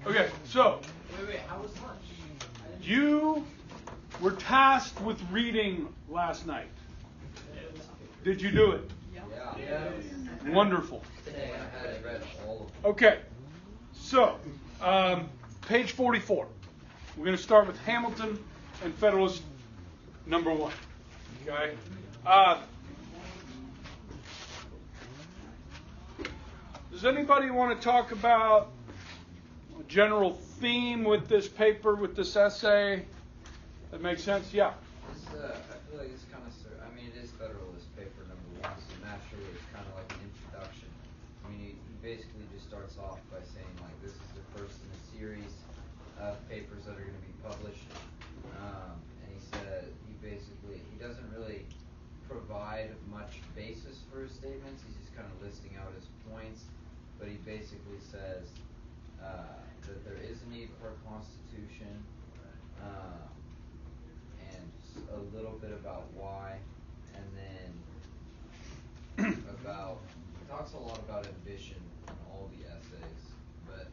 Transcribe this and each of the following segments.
Okay, so Wait, how was lunch? you were tasked with reading last night. Did you do it? Yeah. Wonderful. Today I had read all of them. Okay, so page 44. We're going to start with Hamilton and Federalist number 1. Okay. Does anybody want to talk about a general theme with this paper, with this essay? That makes sense? Yeah. I feel like it's kind of, it is Federalist paper number 1, so naturally it's kind of like an introduction. I mean, he basically just starts off by saying, like, this is the first in a series of papers that are going to be published. And he said, he doesn't really provide much basis for his statements. He's just kind of listing out his points. But he basically says that there is a need for a constitution, and a little bit about why, and then he talks a lot about ambition in all the essays, but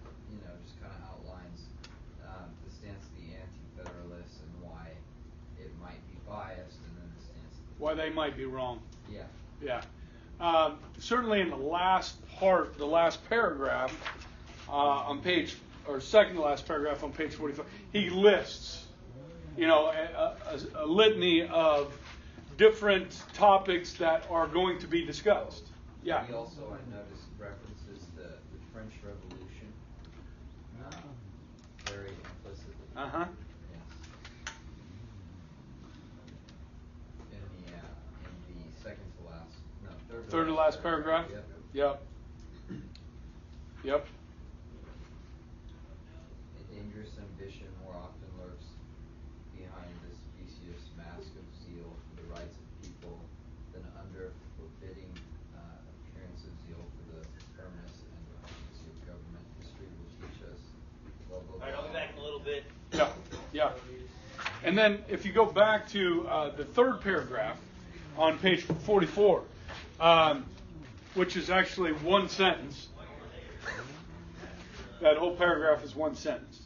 just kind of outlines the stance of the anti-federalists and why it might be biased, and then the stance of Why they might be wrong. Yeah. Yeah. Certainly in the last part, the last paragraph on page, or second to last paragraph on page 45, he lists, a litany of different topics that are going to be discussed. Yeah. He also, I noticed, references the French Revolution very implicitly. Uh-huh. Yes. In the second to last, no, Third to last paragraph? Yep. Yep. A dangerous ambition more often lurks behind the specious mask of zeal for the rights of people than under forbidding appearance of zeal for the firmness and efficiency of government. History will teach us. All right, I'll be back in a little bit. Yeah. And then if you go back to the third paragraph on page 44, which is actually one sentence. That whole paragraph is one sentence.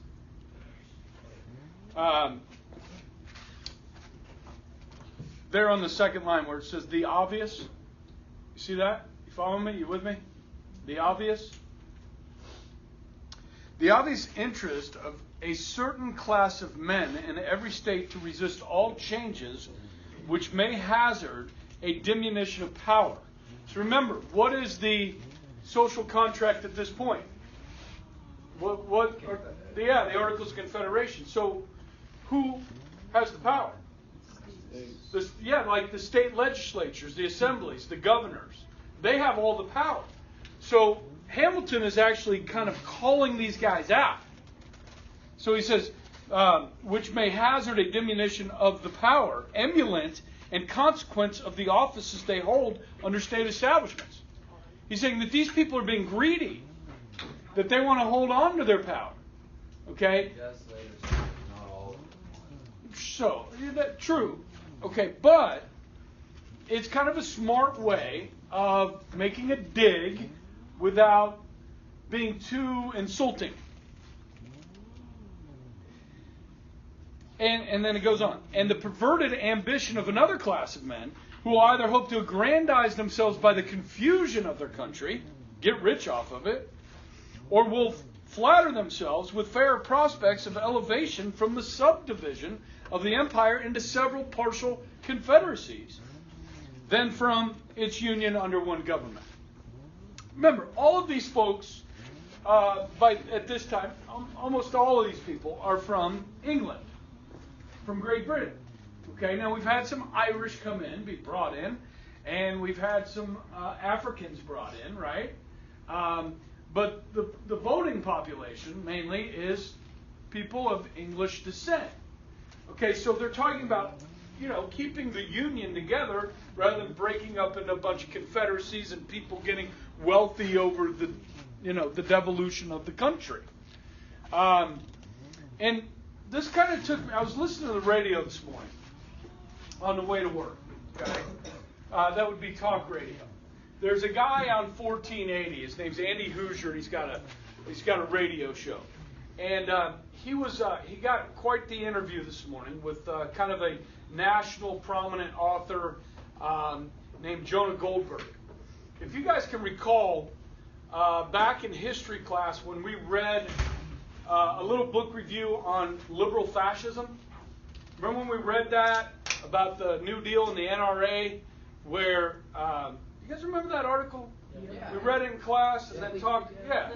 There on the second line where it says the obvious. You see that? You follow me? You with me? The obvious? The obvious interest of a certain class of men in every state to resist all changes which may hazard a diminution of power. So remember, what is the social contract at this point? The Articles of Confederation. So who has the power? Like the state legislatures, the assemblies, the governors. They have all the power. So Hamilton is actually kind of calling these guys out. So he says, which may hazard a diminution of the power, emulant and consequence of the offices they hold under state establishments. He's saying that these people are being greedy, that they want to hold on to their power. Okay? Not all of them. So, true. Okay, but it's kind of a smart way of making a dig without being too insulting. And then it goes on. And the perverted ambition of another class of men who will either hope to aggrandize themselves by the confusion of their country, get rich off of it, or will flatter themselves with fair prospects of elevation from the subdivision of the empire into several partial confederacies, than from its union under one government. Remember, all of these folks, at this time, almost all of these people are from England, from Great Britain. Okay, now we've had some Irish come in, be brought in, and we've had some Africans brought in, right? But the voting population mainly is people of English descent. Okay, so they're talking about, keeping the union together rather than breaking up into a bunch of confederacies and people getting wealthy over the devolution of the country. And this kind of took me, I was listening to the radio this morning on the way to work. Okay, that would be talk radio. There's a guy on 1480. His name's Andy Hoosier. He's got a radio show, And he got quite the interview this morning with kind of a national prominent author named Jonah Goldberg. If you guys can recall, back in history class when we read a little book review on liberal fascism, remember when we read that about the New Deal and the NRA, where you guys remember that article? Yeah. We read it in class and then talked. Yeah.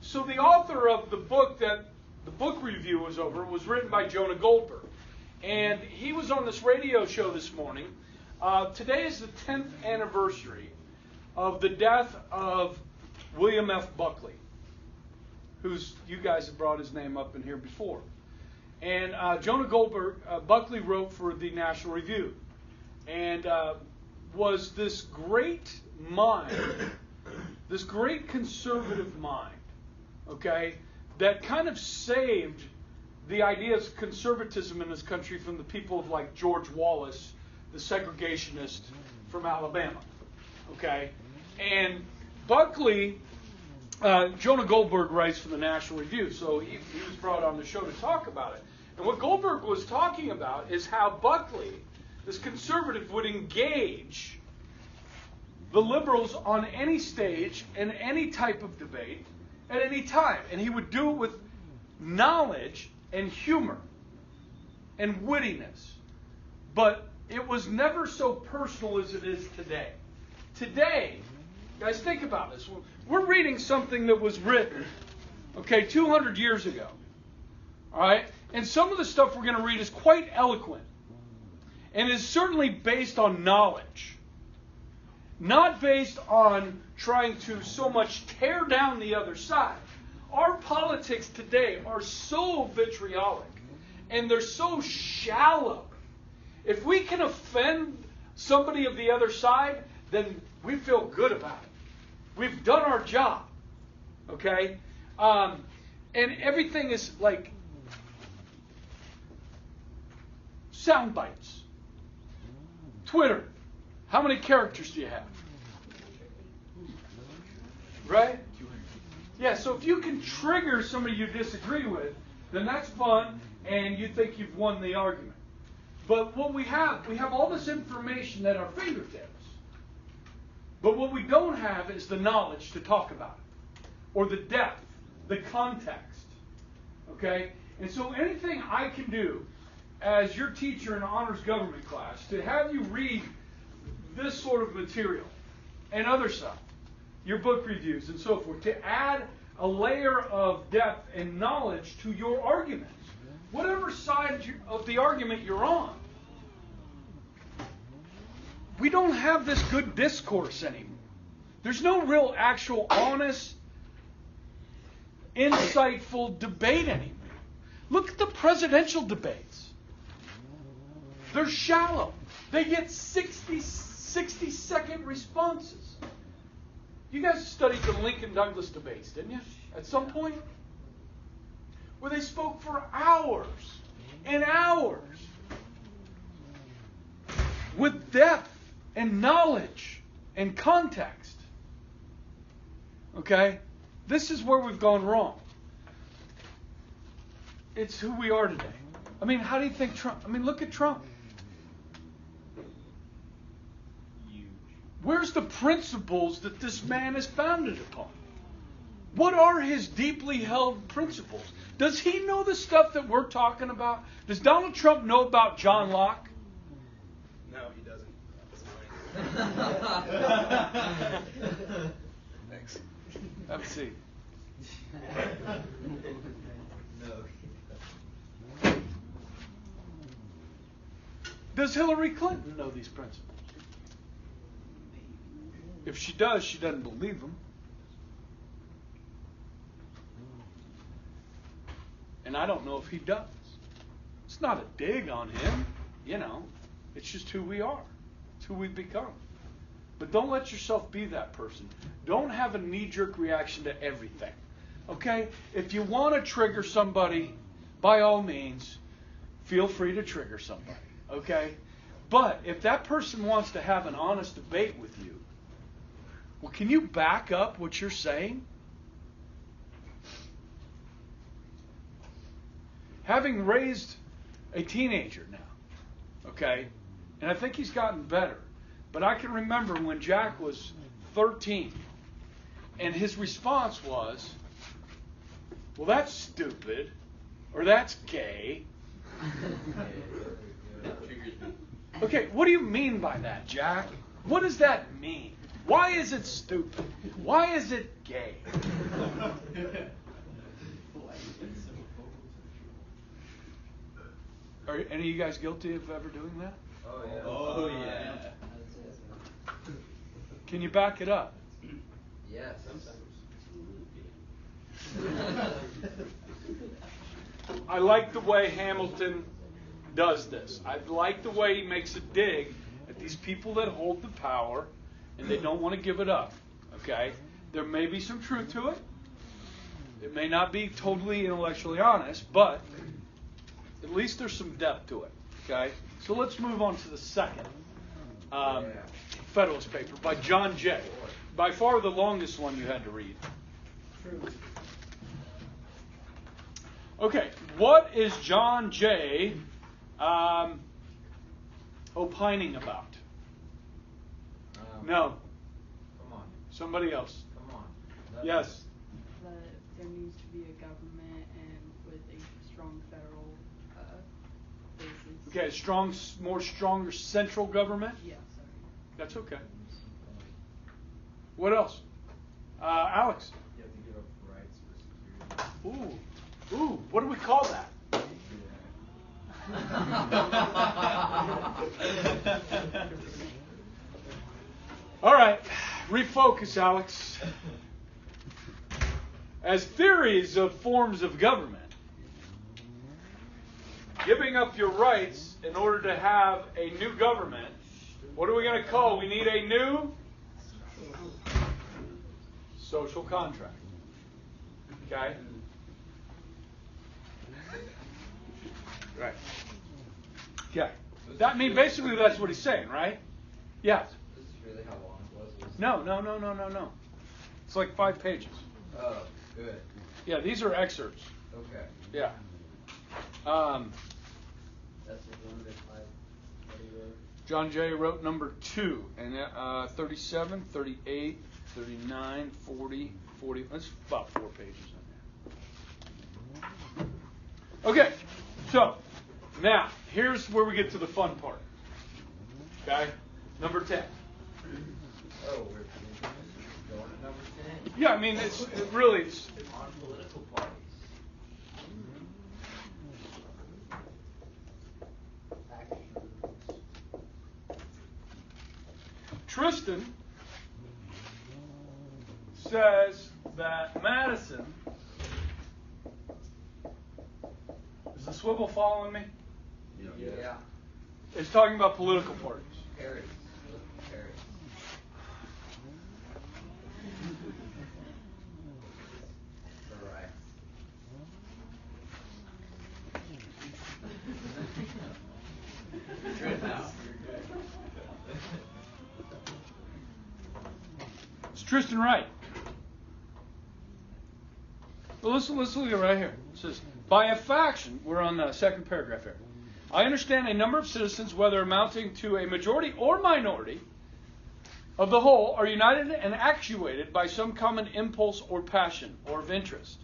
So the author of the book that the book review was over was written by Jonah Goldberg. And he was on this radio show this morning. Today is the 10th anniversary of the death of William F. Buckley, who's, you guys have brought his name up in here before. And Jonah Goldberg, Buckley wrote for the National Review, and was this great mind, this great conservative mind, okay, that kind of saved the idea of conservatism in this country from the people of like George Wallace, the segregationist from Alabama, okay? And Buckley, Jonah Goldberg writes for the National Review, so he was brought on the show to talk about it. And what Goldberg was talking about is how Buckley, this conservative, would engage the liberals on any stage in any type of debate at any time. And he would do it with knowledge and humor and wittiness. But it was never so personal as it is today. Today, guys, think about this. We're reading something that was written, 200 years ago. All right? And some of the stuff we're going to read is quite eloquent and is certainly based on knowledge. Not based on trying to so much tear down the other side. Our politics today are so vitriolic and they're so shallow. If we can offend somebody of the other side, then we feel good about it. We've done our job. Okay? And everything is like sound bites. Twitter. How many characters do you have? Right? Yeah, so if you can trigger somebody you disagree with, then that's fun, and you think you've won the argument. But what we have all this information at our fingertips. But what we don't have is the knowledge to talk about it, or the depth, the context. Okay? And so anything I can do as your teacher in an honors government class to have you read this sort of material and other stuff, your book reviews and so forth, to add a layer of depth and knowledge to your arguments, whatever side of the argument you're on. We don't have this good discourse anymore. There's no real actual honest, insightful debate anymore. Look at the presidential debates. They're shallow. They get 60-second responses. You guys studied the Lincoln-Douglas debates, didn't you? At some point? Where they spoke for hours and hours. With depth and knowledge and context. Okay? This is where we've gone wrong. It's who we are today. I mean, how do you think Trump... look at Trump. Where's the principles that this man is founded upon? What are his deeply held principles? Does he know the stuff that we're talking about? Does Donald Trump know about John Locke? No, he doesn't. Thanks. Have a seat. No. Does Hillary Clinton know these principles? If she does, she doesn't believe them. And I don't know if he does. It's not a dig on him, It's just who we are. It's who we've become. But don't let yourself be that person. Don't have a knee-jerk reaction to everything. Okay? If you want to trigger somebody, by all means, feel free to trigger somebody. Okay? But if that person wants to have an honest debate with you, well, can you back up what you're saying? having raised a teenager now, okay, and I think he's gotten better, but I can remember when Jack was 13, and his response was, well, that's stupid, or that's gay. Okay, what do you mean by that, Jack? What does that mean? Why is it stupid? Why is it gay? Are any of you guys guilty of ever doing that? Oh yeah. Oh yeah. Can you back it up? Yes. I like the way Hamilton does this. I like the way he makes a dig at these people that hold the power and they don't want to give it up. Okay? There may be some truth to it. It may not be totally intellectually honest, but at least there's some depth to it. Okay? So let's move on to the second Federalist paper by John Jay. By far the longest one you had to read. Okay, what is John Jay opining about? No. Come on. Somebody else. Come on. Yes. That there needs to be a government and with a strong federal basis. Okay, stronger central government? Yeah, sorry. That's okay. What else? Alex? You have to give up rights for security. Ooh, what do we call that? All right, refocus, Alex. As theories of forms of government, giving up your rights in order to have a new government, what are we going to call? We need a new social contract. Okay? Right. Okay. Basically that's what he's saying, right? Yeah. This is really how long it was? No. It's like 5 pages. Oh, good. Yeah, these are excerpts. Okay. Yeah. That's one of the 5 that he wrote. John Jay wrote number 2, and 37, 38, 39, 40, 40. That's about 4 pages in there. Okay, so now here's where we get to the fun part. Okay, number 10. Oh, we're going to number 10? Yeah, I mean it's On political parties. Tristan says that Madison. Is the swivel following me? Yeah. It's talking about political parties. Parries. Parries. All right. You're good now. Is Tristan right? Well, let's look at it right here. It says, by a faction, we're on the second paragraph here. I understand a number of citizens, whether amounting to a majority or minority of the whole, are united and actuated by some common impulse or passion or of interest.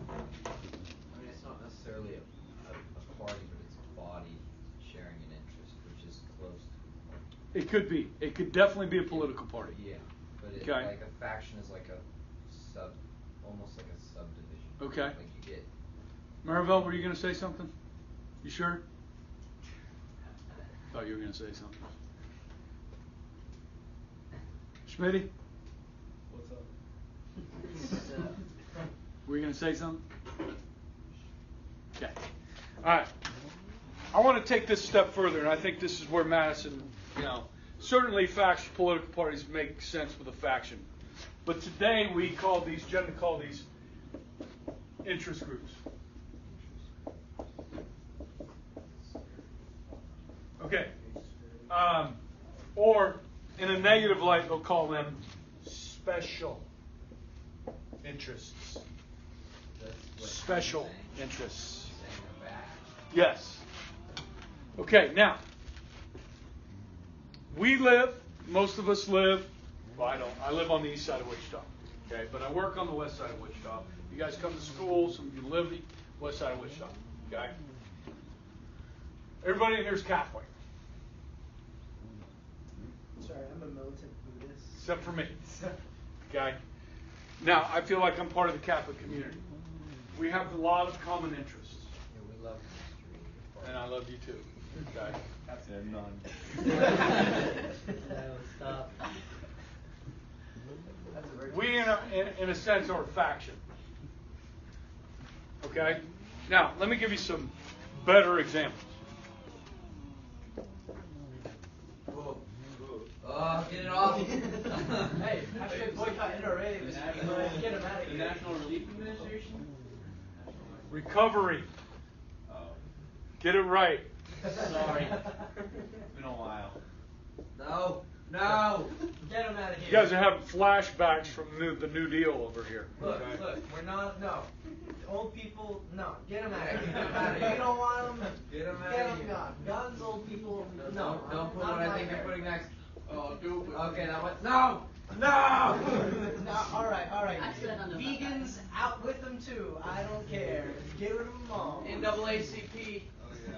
I mean, it's not necessarily a party, but it's a body sharing an interest, which is close to. It could be. It could definitely be a political party. Yeah, but it's Okay. like a faction is like a almost like a subdivision. Okay. Like you get. Maribel, were you going to say something? You sure? Thought you were going to say something. Schmitty? What's up? Were you going to say something? Okay. All right. I want to take this step further, and I think this is where Madison, certainly political parties make sense with a faction. But today we generally call these interest groups. Okay. Or in a negative light, they'll call them special interests. That's what special I'm saying. interests. Saying they're bad. Yes. Okay, now, most of us live, well, I live on the east side of Wichita, okay, but I work on the west side of Wichita. You guys come to school, some of you live the west side of Wichita, okay? Everybody in here is Catholic. Sorry, I'm a militant Buddhist. Except for me, okay? Now, I feel like I'm part of the Catholic community. We have a lot of common interests. Yeah, we love history. And I love you too, okay? No, stop. We, in a sense, are a faction. Okay? Now, let me give you some better examples. Oh, get it off. Hey, hashtag boycott NRA. Get him out of The here. National Relief Administration? Recovery. Oh, Get it right. sorry. It's been a while. No. No. Get him out of You here. guys are having flashbacks from the New Deal over here. Look, okay? look, we're not, no. Old people, no. Get them out of here. Get 'em out of here. You don't want them? Get 'em out Get of 'em here. gone. Guns, old people, no. Don't put Not what I my think you're area. putting next. Oh, do it. Okay, that one. No. No. No, all right. I said I know about Vegans, out with them too. I don't care. Get rid of them all. NAACP. Oh yeah.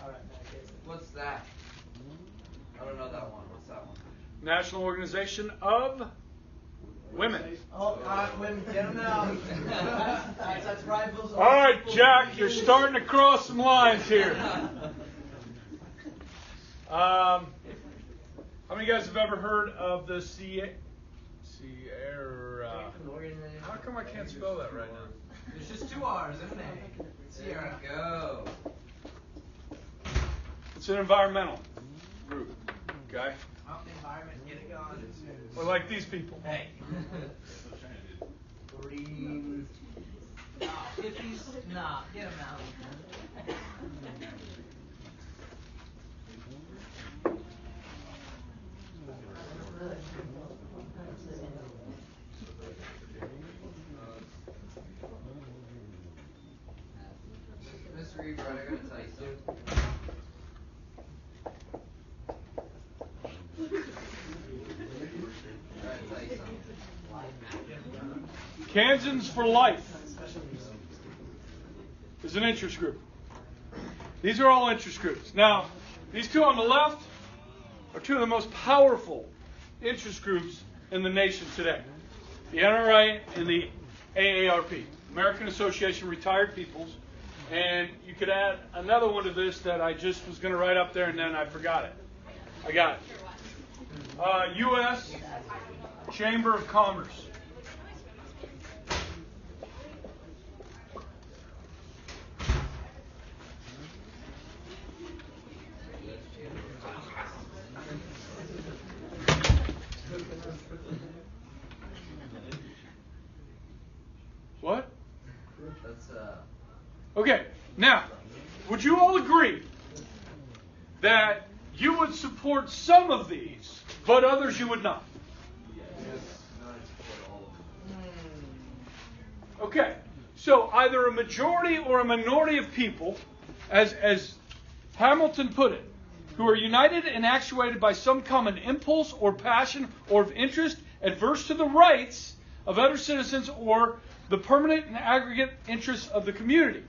All right, now get it. What's that? I don't know that one. What's that one? National Organization of Women. Oh, women, get them out. That's rivals. All right, Jack, you're starting to cross some lines here. How many of you guys have ever heard of the Sierra? How come I can't spell that right now? There's just 2 R's and an A. There Sierra. we go. It's an environmental group, okay? Out the environment, get it gone. We're like these people. Hey. Green. No, hippies, nah, get them out. Mr. Reaver, I gotta tell you something. I gotta tell you something. Kansans for Life is an interest group. These are all interest groups. Now, these two on the left are two of the most powerful interest groups in the nation today. The NRA and the AARP, American Association of Retired Peoples. And you could add another one to this that I just was going to write up there and then I forgot it. I got it. U.S. Chamber of Commerce. What? That's Okay, now, would you all agree that you would support some of these, but others you would not? Okay, so either a majority or a minority of people, as Hamilton put it, who are united and actuated by some common impulse or passion or of interest adverse to the rights of other citizens or the permanent and aggregate interests of the community.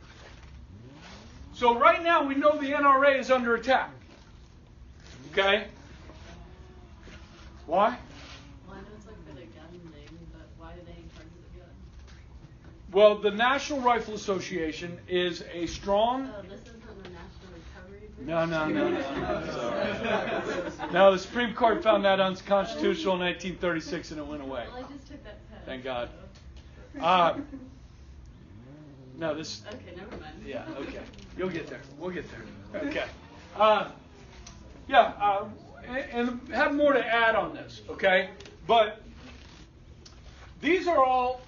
So right now we know the NRA is under attack. Okay? Why? Well, I know it's like for the gun thing, but why do they in charge of the gun? Well, the National Rifle Association is a strong... Oh, this isn't the National Recovery Group? No. No, the Supreme Court found that unconstitutional in 1936 and it went away. Well, I just took that test. Thank God. so- No, this... Okay, never mind. Yeah, okay. You'll get there. We'll get there. Okay. And have more to add on this, okay? But these are all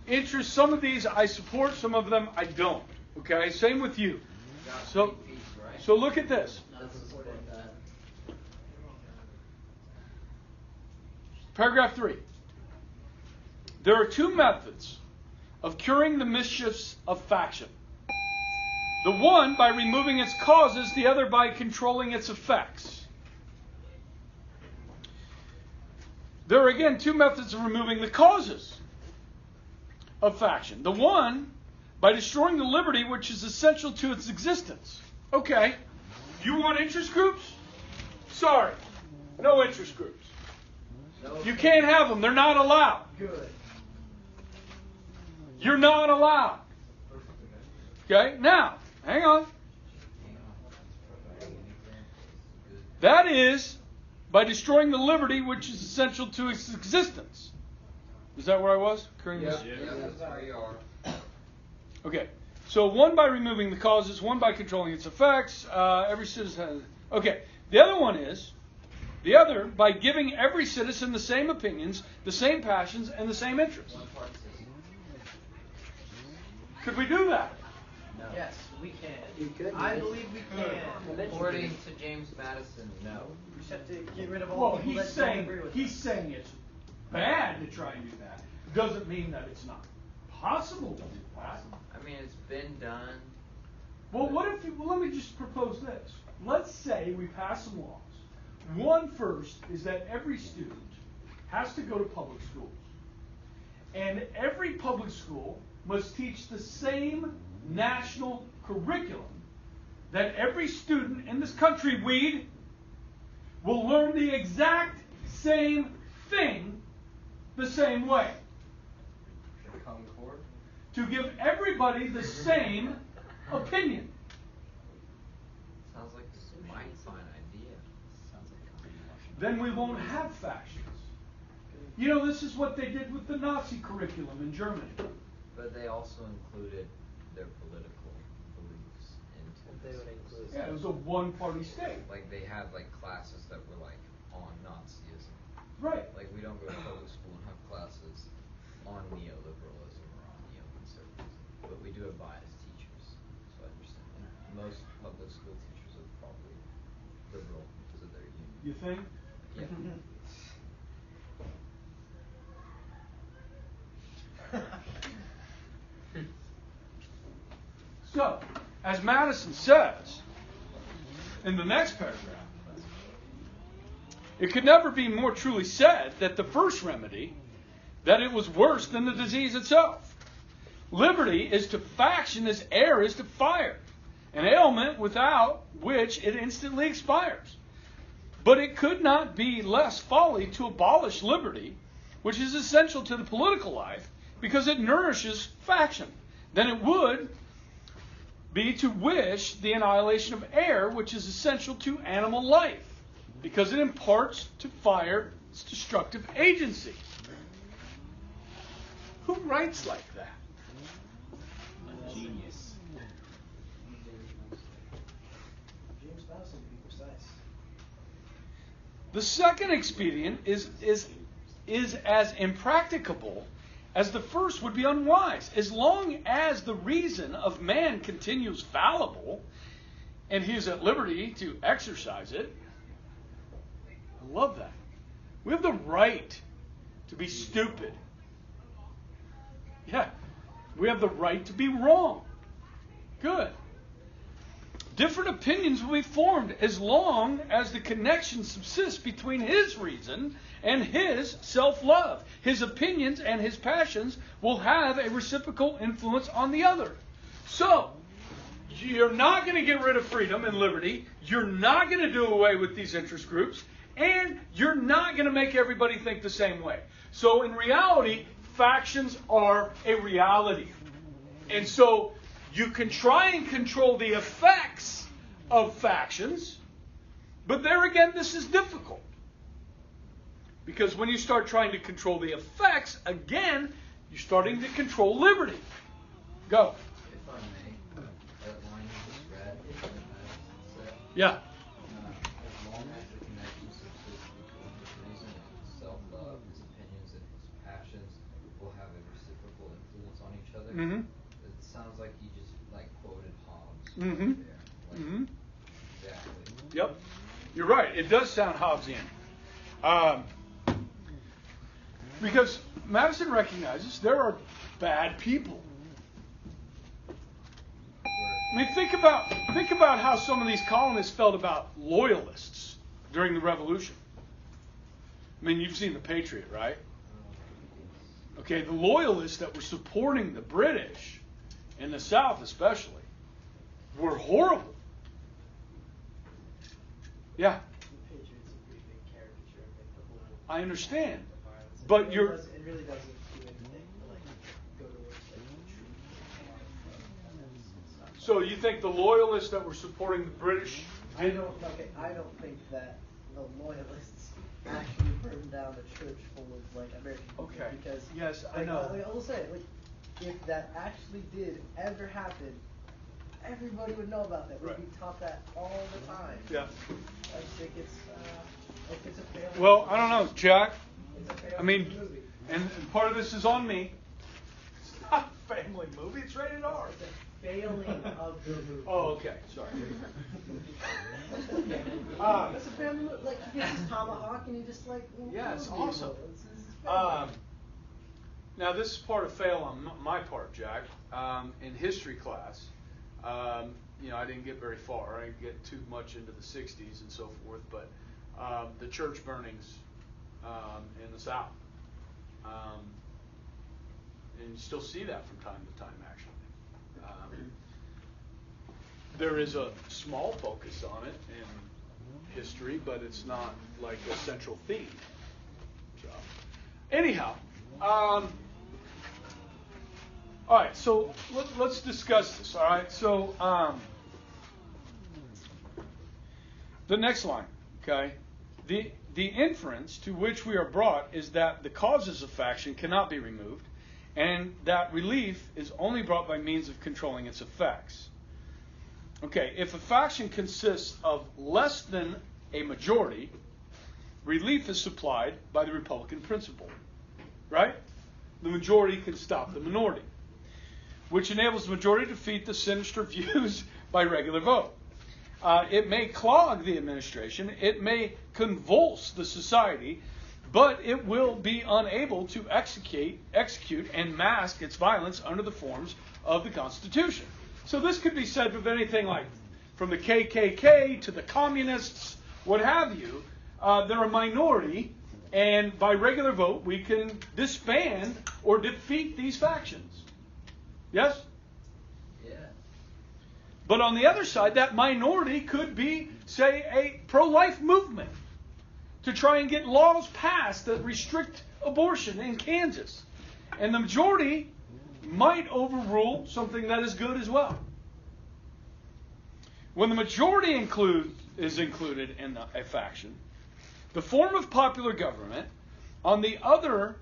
interests. Some of these I support, some of them I don't, okay? Same with you. So look at this. Paragraph 3. There are two methods of curing the mischiefs of faction. The one by removing its causes, the other by controlling its effects. There are again two methods of removing the causes of faction. The one by destroying the liberty which is essential to its existence. Okay, you want interest groups? Sorry, no interest groups. You can't have them. They're not allowed. Good. You're not allowed. Okay, now, hang on. That is by destroying the liberty which is essential to its existence. Is that where I was? Yeah, that's where you are. Okay, so one by removing the causes, one by controlling its effects. Every citizen has... Okay, the other one is, the other by giving every citizen the same opinions, the same passions, and the same interests. One part system. Could we do that? No. Yes, we can. You could. I believe we can. According to James Madison, no. We just have to get rid of all Well, the people he's that don't saying agree with he's us. saying it's bad to try and do that. Doesn't mean that it's not possible to do that. I mean, it's been done. Well, what if you, well, let me just propose this. Let's say we pass some laws. One first is that every student has to go to public schools. And every public school must teach the same national curriculum that every student in this country, Weed, will learn the exact same thing the same way. Concord. To give everybody the same opinion. Sounds like a mighty fine idea. Then we won't have factions. You know, this is what they did with the Nazi curriculum in Germany. But they also included their political beliefs into They this. would include. Yeah, it was a one-party state. Like they had like classes that were like on Nazism. Right. Like we don't go to public school and have classes on neoliberalism or on neoconservatism, but we do have biased teachers. So I understand that. Most public school teachers are probably liberal to their union. You think? Yeah. So, as Madison says in the next paragraph, it could never be more truly said that the first remedy, that it was worse than the disease itself. Liberty is to faction as air is to fire, an ailment without which it instantly expires. But it could not be less folly to abolish liberty, which is essential to the political life, because it nourishes faction, than it would be to wish the annihilation of air, which is essential to animal life, because it imparts to fire its destructive agency. Who writes like that? A genius. James Madison, to be precise. The second expedient is as impracticable as the first would be unwise. As long as the reason of man continues fallible and he is at liberty to exercise it. I love that. We have the right to be stupid. Yeah, we have the right to be wrong. Good. Different opinions will be formed as long as the connection subsists between his reason and his self-love. His opinions and his passions will have a reciprocal influence on the other. So, you're not going to get rid of freedom and liberty. You're not going to do away with these interest groups. And you're not going to make everybody think the same way. So, in reality, factions are a reality. And so, you can try and control the effects of factions, but there again, this is difficult. Because when you start trying to control the effects, again, you're starting to control liberty. Go. If I may, that line you just read, that Madison said, Yeah. as long as the connection subsists between his reason and his self-love, his opinions and his passions will have a reciprocal influence on each other. Mm-hmm. It sounds like he just like quoted Hobbes Mm-hmm. right there. Like, Mm-hmm. Exactly. Yep. You're right. It does sound Hobbesian. Because Madison recognizes there are bad people. I mean, think about how some of these colonists felt about loyalists during the Revolution. I mean, you've seen The Patriot, right? Okay, the loyalists that were supporting the British, in the South especially, were horrible. Yeah. The Patriots a pretty big caricature of like the whole. I understand, the violence. but It really doesn't do anything to like go towards like the truth. So you think the loyalists that were supporting the British? I don't think that the loyalists actually burned down a church full of like American people. Okay. Because Yes, I like, know. I will say, like, if that actually did ever happen, everybody would know about that. We'd Right. be taught that all the time. Yeah. I think it's a failing. Well, I don't know, Jack. It's a failing I mean, movie. and part of this is on me. It's not a family movie. It's rated R. It's a failing of the movie. Oh, okay. Sorry. That's a family movie. Like, he gets his tomahawk and he just like. Yeah, it's movie. awesome. It's family. Now, this is part of fail on my part, Jack. In history class, I didn't get very far. I didn't get too much into the 60s and so forth, but the church burnings in the South. And you still see that from time to time, actually. There is a small focus on it in history, but it's not like a central theme. So, anyhow, all right. So let's discuss this. All right. So the next line, okay. The inference to which we are brought is that the causes of faction cannot be removed, and that relief is only brought by means of controlling its effects. Okay, if a faction consists of less than a majority, relief is supplied by the Republican principle, right? The majority can stop the minority, which enables the majority to defeat the sinister views by regular vote. It may clog the administration, it may convulse the society, but it will be unable to execute and mask its violence under the forms of the Constitution. So this could be said of anything like from the KKK to the communists, what have you. They're a minority, and by regular vote, we can disband or defeat these factions. Yes? Yeah. But on the other side, that minority could be, say, a pro-life movement to try and get laws passed that restrict abortion in Kansas. And the majority might overrule something that is good as well. When the majority is included in a faction, the form of popular government, on the other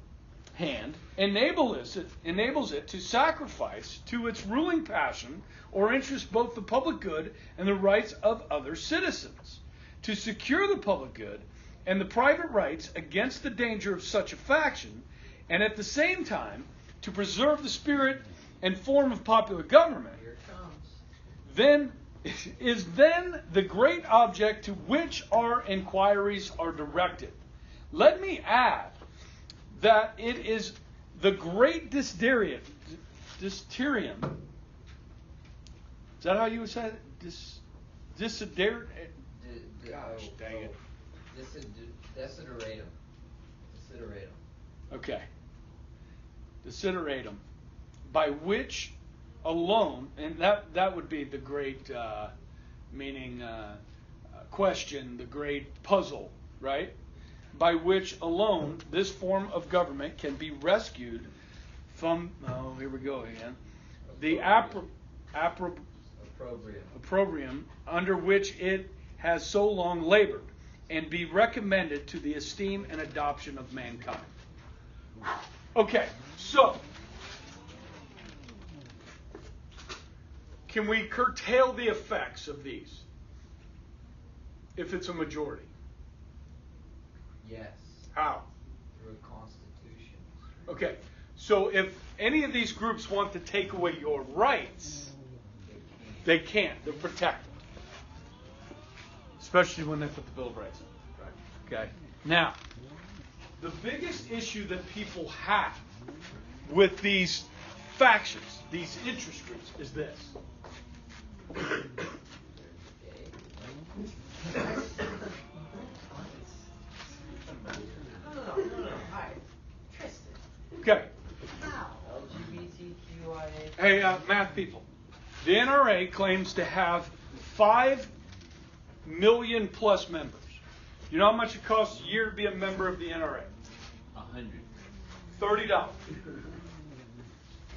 hand, enables it to sacrifice to its ruling passion or interest both the public good and the rights of other citizens. To secure the public good and the private rights against the danger of such a faction, and at the same time to preserve the spirit and form of popular government, Here it comes. then the great object to which our inquiries are directed. Let me add that it is the great dysterium. Is that how you would say it? Desideratum. Gosh, dang it. Desideratum. Okay. Desideratum. By which alone, and that would be the great question, the great puzzle, right? By which alone this form of government can be rescued from, here we go again, the opprobrium under which it has so long labored, and be recommended to the esteem and adoption of mankind. Okay, so can we curtail the effects of these if it's a majority? Yes. How? Through a constitution. Okay, so if any of these groups want to take away your rights, they can't. They're protected. Especially when they put the Bill of Rights in. Right. Okay. Now, the biggest issue that people have with these factions, these interest groups, is this. Okay. LGBTQIA. Hey, math people. The NRA claims to have 5 million plus members. You know how much it costs a year to be a member of the NRA? $30.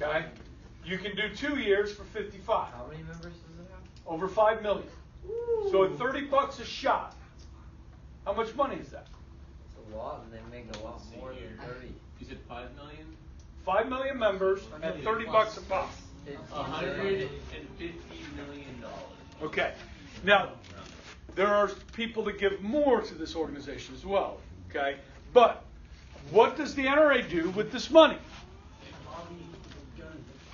Okay? You can do 2 years for $55. How many members does it have? Over 5 million. Ooh. So at $30 a shot, how much money is that? It's a lot, and they make a lot more than 30. You said 5 million? 5 million members at $30 a pop. $150 million. Okay. Now, there are people that give more to this organization as well. Okay? But what does the NRA do with this money?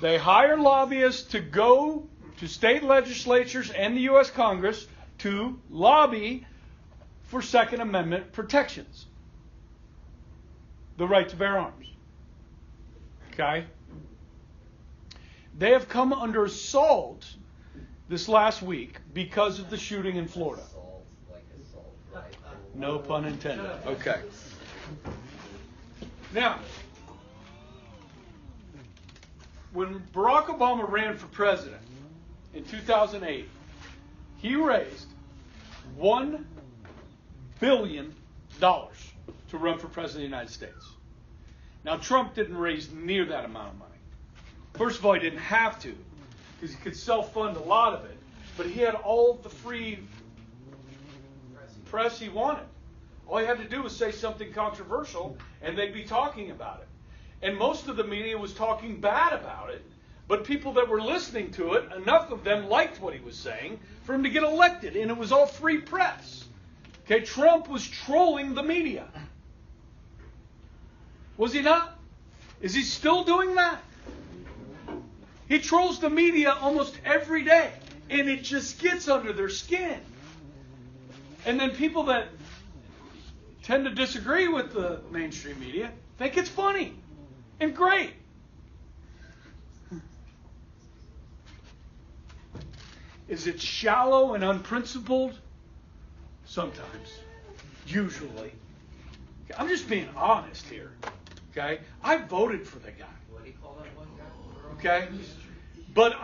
They hire lobbyists to go to state legislatures and the U.S. Congress to lobby for Second Amendment protections. The right to bear arms. Okay? They have come under assault this last week because of the shooting in Florida. Assault, like assault rifle. No pun intended. Okay. Now, when Barack Obama ran for president in 2008, he raised $1 billion to run for president of the United States. Now, Trump didn't raise near that amount of money. First of all, he didn't have to, because he could self-fund a lot of it, but he had all the free press he wanted. All he had to do was say something controversial, and they'd be talking about it. And most of the media was talking bad about it, but people that were listening to it, enough of them liked what he was saying for him to get elected, and it was all free press. Okay, Trump was trolling the media. Was he not? Is he still doing that? He trolls the media almost every day, and it just gets under their skin. And then people that tend to disagree with the mainstream media think it's funny and great. Is it shallow and unprincipled? Sometimes. Usually. I'm just being honest here. Okay? I voted for the guy. What do you call that one guy? Okay? But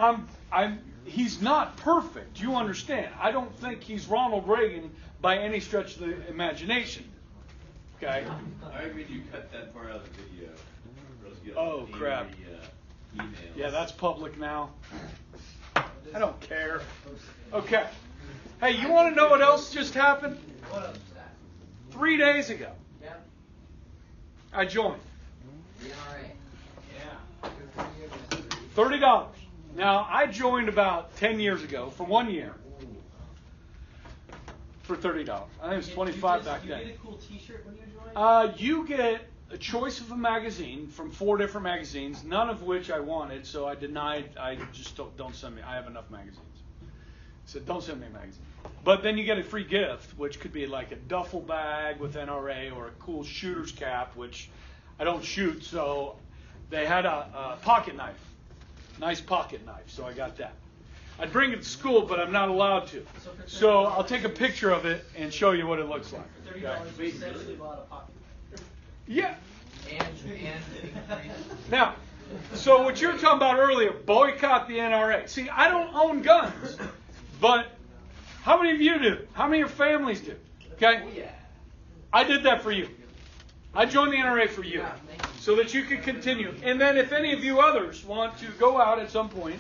he's not perfect. You understand. I don't think he's Ronald Reagan by any stretch of the imagination. Okay? I agreed you cut that part out of the video. Oh, crap. Emails. Yeah, that's public now. I don't care. Okay. Hey, you want to know what else just happened? What else is that? 3 days ago, Yep. I joined. The NRA. Yeah. Good for you, Mr. $30. Now, I joined about 10 years ago for 1 year for $30. I think it was $25 back then. Did you get a cool T-shirt when you joined? You get a choice of a magazine from 4 different magazines, none of which I wanted, so I denied. I just don't send me. I have enough magazines. I said, don't send me a magazine. But then you get a free gift, which could be like a duffel bag with NRA or a cool shooter's cap, which I don't shoot, so they had a pocket knife. Nice pocket knife, so I got that. I'd bring it to school, but I'm not allowed to. So I'll take a picture of it and show you what it looks like. For $30, you essentially bought a pocket. Yeah. And Now, so what you were talking about earlier, boycott the NRA. See, I don't own guns, but how many of you do? How many of your families do? Okay? yeah. I did that for you. I joined the NRA for you, so that you could continue. And then if any of you others want to go out at some point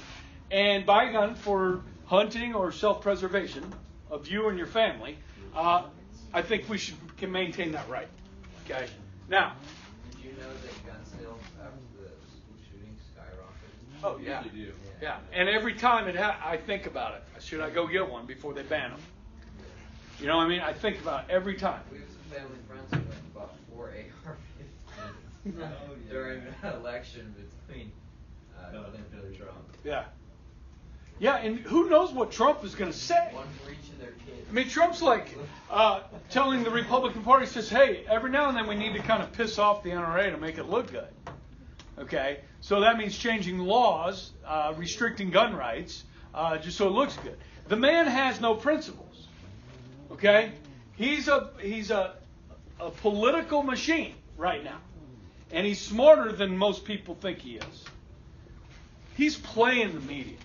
and buy a gun for hunting or self-preservation of you and your family, I think we can maintain that right. Okay? Now, Did you know that gun sales after the school shooting skyrocketed? oh yeah, You do. yeah. And every time I think about it. Should I go get one before they ban them? You know what I mean? I think about it every time. We have some family friends who went and bought 4 AR-15s during an election between Clinton and Trump. Yeah. Yeah, and who knows what Trump is going to say? One for each of their kids. I mean, Trump's like telling the Republican Party, says, hey, every now and then we need to kind of piss off the NRA to make it look good. Okay? So that means changing laws, restricting gun rights, just so it looks good. The man has no principles. Okay? He's a political machine right now. And he's smarter than most people think he is. He's playing the media.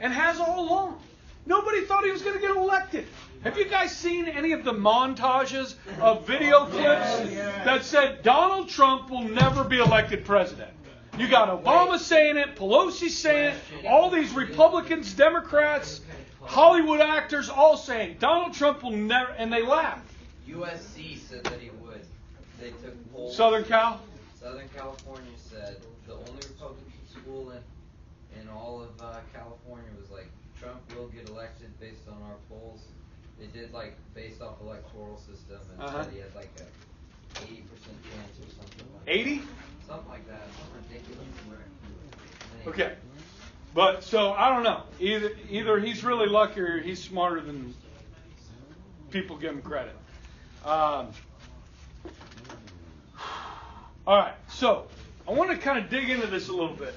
And has all along. Nobody thought he was going to get elected. Have you guys seen any of the montages of video clips that said Donald Trump will never be elected president? You got Obama saying it, Pelosi saying it, all these Republicans, Democrats, Hollywood actors all saying Donald Trump will never, and they laugh. USC said that he would. They took polls. Southern Cal? Southern California said the only Republican school in all of California was like, Trump will get elected based on our polls. They did like based off electoral system and said he had like a 80% chance or something. 80? Something like that. Something ridiculous. Okay. But, so, I don't know. Either he's really lucky or he's smarter than people give him credit. All right. So, I want to kind of dig into this a little bit.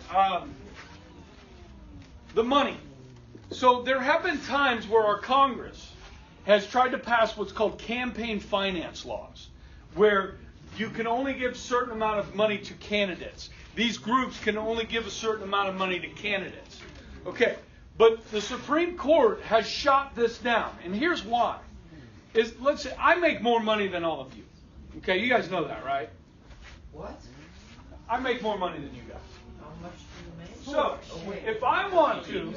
The money. So, there have been times where our Congress has tried to pass what's called campaign finance laws, where you can only give a certain amount of money to candidates. These groups can only give a certain amount of money to candidates. Okay, but the Supreme Court has shot this down, and here's why. Let's say I make more money than all of you. Okay, you guys know that, right? What? I make more money than you guys. How much do you make? So, if I want to,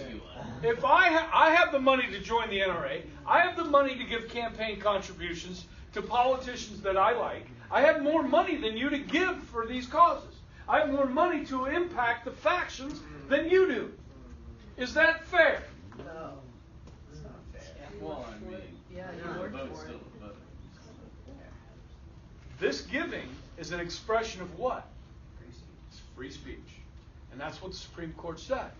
if I have the money to join the NRA, I have the money to give campaign contributions to politicians that I like, I have more money than you to give for these causes. I have more money to impact the factions than you do. Is that fair? No, it's not fair. Well, I mean, Yeah, the you work vote's for still it. the vote. This giving is an expression of what? It's free speech. And that's what the Supreme Court said.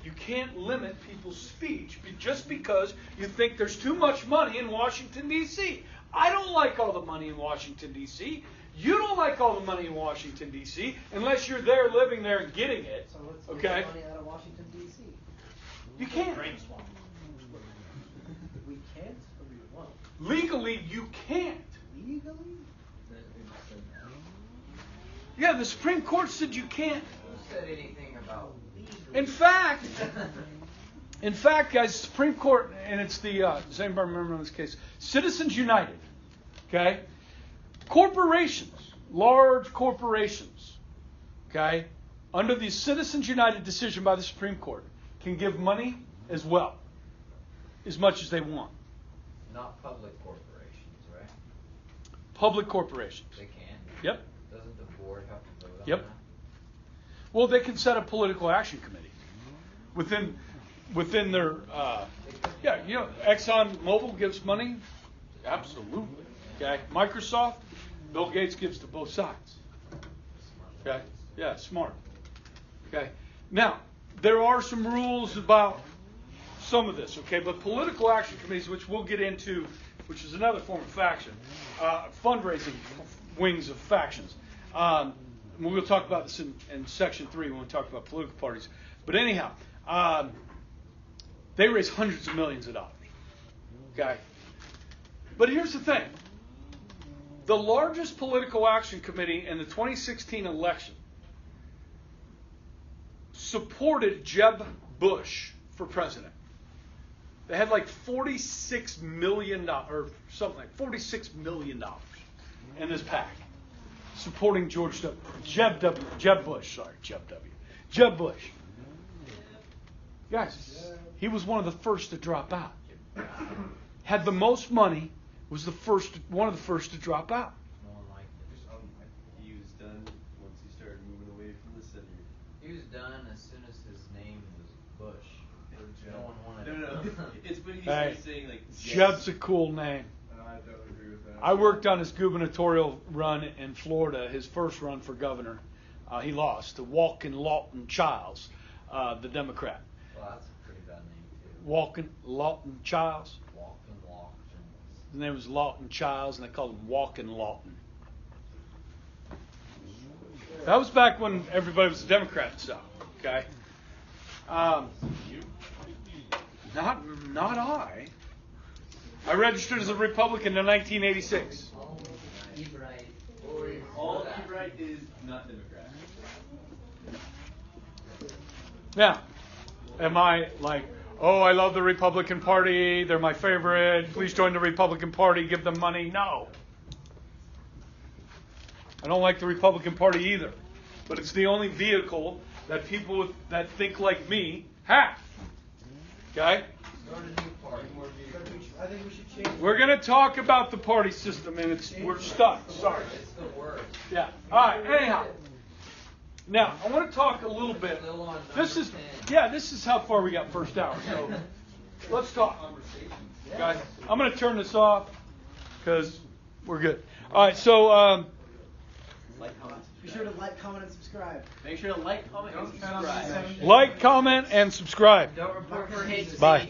You can't limit people's speech just because you think there's too much money in Washington, D.C. I don't like all the money in Washington, D.C. You don't like all the money in Washington, D.C. unless you're there, living there, and getting it. So let's Okay? get money out of Washington, D.C. You can't. We can't or we won't? Legally, you can't. Legally? Yeah, the Supreme Court said you can't. Who said anything about legally? In fact, guys, Supreme Court, and it's the, does anybody remember in this case? Citizens United, okay? Corporations, large corporations, okay, under the Citizens United decision by the Supreme Court, can give money as well, as much as they want. Not public corporations, right? Public corporations. They can. Yep. Doesn't the board have to vote on Yep. that? Well, they can set a political action committee within their, yeah, you know, ExxonMobil gives money. Absolutely. Okay. Microsoft, Bill Gates gives to both sides. Okay. Yeah, smart. Okay. Now, there are some rules about some of this, okay? But political action committees, which we'll get into, which is another form of faction, fundraising wings of factions. We'll talk about this in Section 3 when we talk about political parties. But anyhow, they raise hundreds of millions of dollars. Okay? But here's the thing. The largest political action committee in the 2016 election supported Jeb Bush for president. They had like $46 million, or something like $46 million in this pack supporting Jeb Bush. Jeb Bush. Guys, he was one of the first to drop out. Had the most money, was one of the first to drop out. No one liked it. He was done once he started moving away from the center. He was done as soon as his name was Bush. No one wanted No. it. It's when he Hey, started saying like Jeb's a cool name. I don't agree with that. I worked on his gubernatorial run in Florida, his first run for governor. He lost to Walken Lawton Childs, the Democrat. Well, that's a Lawton Childs. Walking. His name was Lawton Childs, and they called him Walking Lawton. That was back when everybody was a Democrat and stuff. Okay. Not I. I registered as a Republican in 1986. He's right. All he's right is not Democrat. Now, am I like, oh, I love the Republican Party, they're my favorite, please join the Republican Party, give them money? No. I don't like the Republican Party either. But it's the only vehicle that people that think like me have. Okay? Start a new party. I think we should change. We're going to talk about the party system, and we're stuck. Sorry. It's the worst. Yeah. All right. Anyhow. Now, I want to talk a little bit. Still on This number is, this is how far we got first hour. So let's talk. Guys, I'm going to turn this off because we're good. All right. So, Be sure to like, comment, and subscribe. Make sure to like, comment, and subscribe. like, comment, and subscribe. Don't report for hate speech. Bye.